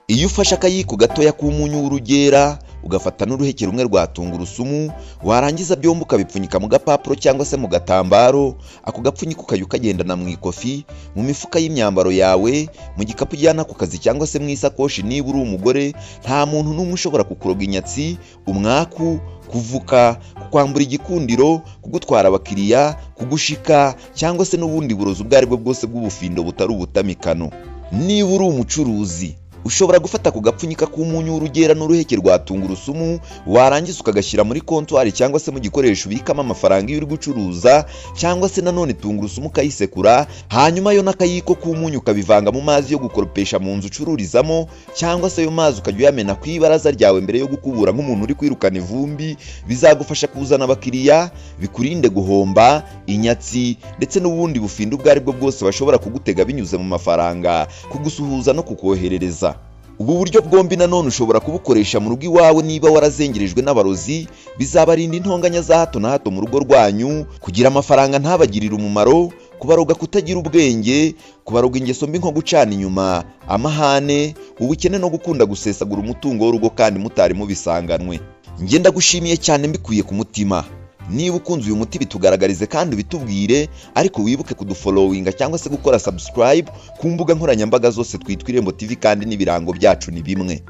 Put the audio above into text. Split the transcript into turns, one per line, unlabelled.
Iyo ufashe akayiko gatoya k'umunyu w'urugera ugafata n'uruheke rumwe rwa tungurusumu, warangiza byombi ukabipfunyika mu gapapuro cyangwa se mu gatambaro, ako gapfunyika ukajya ukagendana mu ikofi, mu mifuka y'imyambaro yawe, mu gikapu ujyana ku kazi cyangwa se mu isakoshi niba uri umugore. Nta muntu n'umwe ushobora kukuroga inyatsi, umwaku, kuvuka, kukwambura igikundiro, kugutwara abakiriya, kugushika cyangwa se n'ubundi burozi ubwo aribwo bwose bw'ubufindo butari ubutamikano. Niba uri umucuruzi, ushobora gufata ku gapfunyika k'umunyu w'urugera n'uruheke rwa tungurusumu, warangiza ukagashyira muri kontwari cyangwa se mu gikoresho ubikamo amafaranga iyo uri gucuruza, cyangwa se nanone tungurusumu ukayisekura, hanyuma yo n'akayiko k'umunyu ukabivanga mu mazi yo gukoropesha mu nzu ucururizamo, cyangwa se ayo mazi ukajya uyamena ku ibaraza ryawe mbere yo gukubura nk'umuntu uri kwirukana ivumbi. Bizagufasha kuzana abakiriya, bikurinde guhomba, inyatsi ndetse n'ubundi bufindo ubwo aribwo bwose bashobora kugutega binyuze mu mafaranga, kugusuhuza no kukoherereza. Ubu buryo bwombi nanone ushobora kubukoresha mu rugo iwawe niba warazengerejwe n'abarozi. Bizabarinda intonganya za hato na hato mu rugo rwanyu, kugira amafaranga ntabagirire umumaro, kubaroga kutagira ubwenge, kubaroga ingeso mbi nko gucana inyuma, amahane, ubukene no gukunda gusesagura umutungo w'urugo kandi mutari mubisanganwe. Njye ndagushimiye cyane mbikuye ku mutima. Niba ukunze uyu muti bitugaragarize kandi bitubwire, ariko wibuke kudufollowinga cyangwa se gukora subscribe ku mbuga nkoranyambaga zose twitwa Irembo TV, kandi n'ibirango byacu ni bimwe.